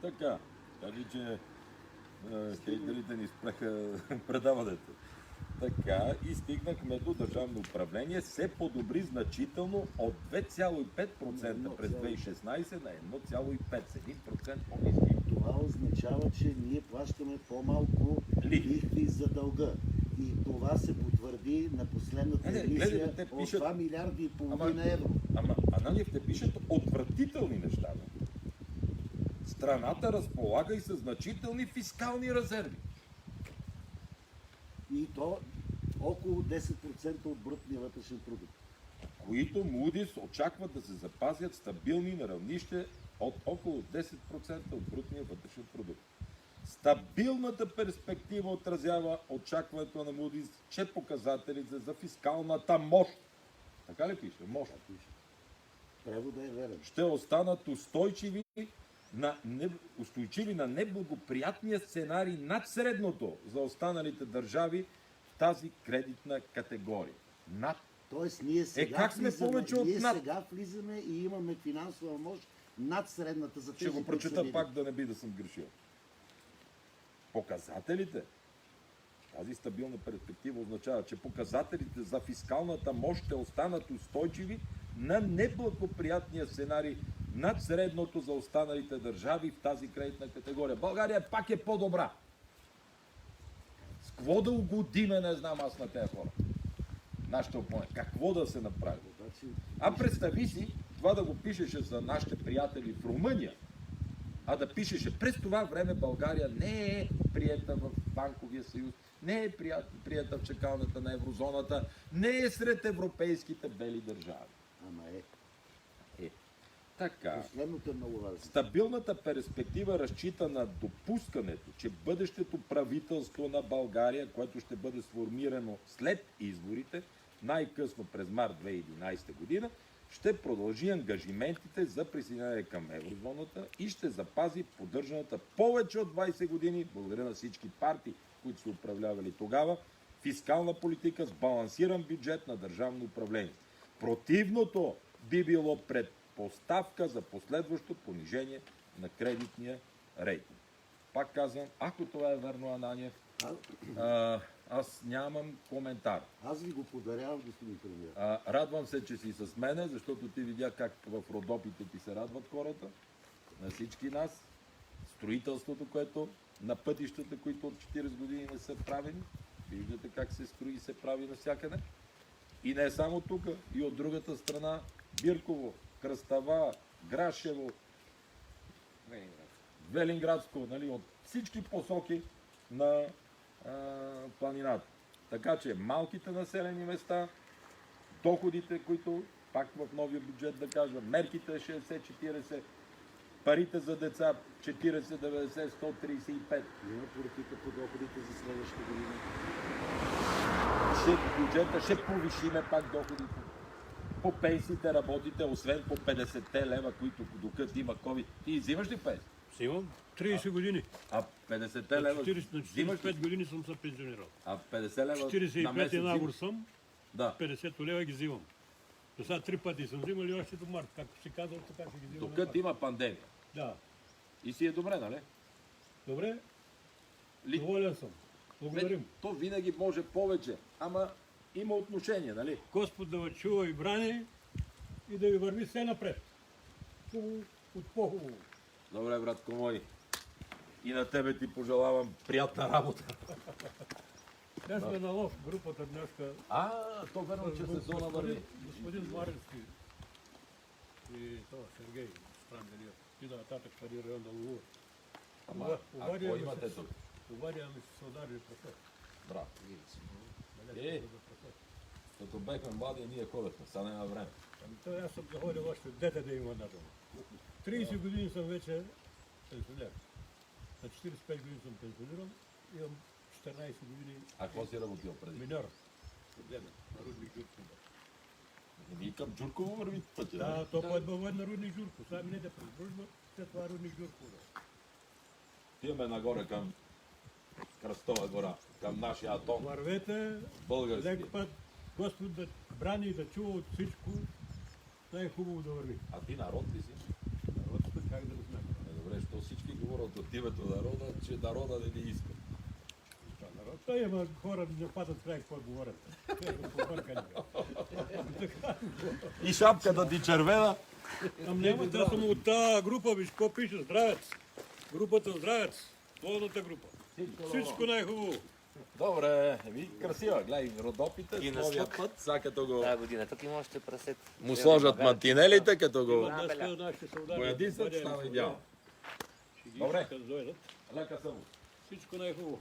Така, кажи, че хейтерите ни спреха предаването. Така, и стигнахме до държавно управление. Се подобри значително от 2,5% през 2016 на 1,5%. С 1% по-ниски. Това означава, че ние плащаме по-малко лихви за дълга. И това се потвърди на последната емисия от 2 милиарда и половина евро. Ама Ананиев, те пишат отвратителни неща. Страната разполага и със значителни фискални резерви. И то около 10% от брутния вътрешен продукт. Които Moody's очакват да се запазят стабилни на равнище от около 10% от брутния вътрешен продукт. Стабилната перспектива отразява очакването на Moody's, че показателите за фискалната мощ, така ли пише? Мощ. Превода е верен. Ще останат устойчиви на неблагоприятния сценарий над средното за останалите държави в тази кредитна категория. Над. Тоест ние сега, как сме повече от над? сега влизаме и имаме финансова мощ над средната за тези. Ще го прочета пак, да не би да съм грешил. Показателите, тази стабилна перспектива означава, че показателите за фискалната мощ ще останат устойчиви на неблагоприятния сценарий над средното за останалите държави в тази кредитна категория. България пак е по-добра. С какво да угодиме, не знам аз на тези хора. Нашите опоненти. Какво да се направи? А представи си, това да го пишеше за нашите приятели в Румъния, а да пишеше през това време България не е приета в Банковия съюз, не е приета в чакалната на еврозоната, не е сред европейските бели държави. Ама Така. Последното е много важно. Стабилната перспектива разчита на допускането, че бъдещето правителство на България, което ще бъде сформирано след изборите, най-късно през март 2011 година, ще продължи ангажиментите за присъединение към еврозоната и ще запази поддържаната повече от 20 години, благодаря на всички партии, които са управлявали тогава, фискална политика с балансиран бюджет на държавно управление. Противното би било предпоставка за последващо понижение на кредитния рейтинг. Пак казвам, ако това е верно, Ананиев, аз нямам коментар. Аз ви го подарявам, господин премиер. Радвам се, че си с мене, защото ти видя как в Родопите ти се радват хората, на всички нас, строителството, което на пътищата, които от 40 години не са правени. Виждате как се строи и се прави навсякъде. И не само тук, и от другата страна, Бирково, Кръстава, Грашево, Велинградско, нали, от всички посоки на планината. Така че малките населени места, доходите, които пак в новия бюджет да кажа, мерките 60-40, парите за деца 40-90-135. Има политика по доходите за следващата година. Бюджета ще повишиме пак доходите. По пенсиите работите, освен по 50 лева, които докато има COVID. Ти взимаш ли пенсия? Имам 30 години. А 50 лева... На 45 години съм се пенсионирал. А 50 лева 45 набор съм, да. 50 лева ги взимам. До сега 3 пъти съм взимал и още до март. Както си казал, така ще ги взимам. Докато има пандемия. Да. И си е добре, нали? Добре. Доволен съм. Благодарим. То винаги може повече, ама има отношение, нали? Господ да ме чува и брани и да ви върви все напред. Хубаво от по-хубаво. Добре, братко мой. И на тебе ти пожелавам приятна работа. Днес сме на лов групата днеска. То верно, че сезона върви. Господин Марински и това Сергей Странгелиев. И да нататък пари район да ловува. Ама, какво имате тук? Обадия ми се ударили прасет. Браво. Като бехме млади, ние ходехме. Сега няма време. Той аз съм заходил още дете да има надолу. 30 години съм вече пенсионер. На 45 години съм пенсиониран. Имам 14 години. А какво си работил преди? Миньор. На Рудник Джуркова. И към Джурково върви пътя. Да, то път бъл на Рудник Джурков. Сега минете през Дружба, след това Рудник Джуркова. Отиваме нагоре към Кръстова гора, към нашия атом. Вървете, Български. лек път, Господ да брани и да чува от всичко, най-хубаво да върви. А ти народ ли си? Народът как да го знаем. Добре, що всички говорят. перспективата на народа, че народа не ни иска. Той има хора, не падат край, какво говорят. И шапката ти червена. Ам не, да съм от тази група, виж, какво пише, здравец. Групата здравец, плодната група. Всичко най-хубаво. Добре, красива, гледай, Родопите, И с на новия слух. път, сега като го Тази година. Тук има още прасет. му сложат мантинелите, като го Днеска нашите солдари. боядисат, става идеално. Добре. Като дойдат, Лека събота. всичко най-хубаво.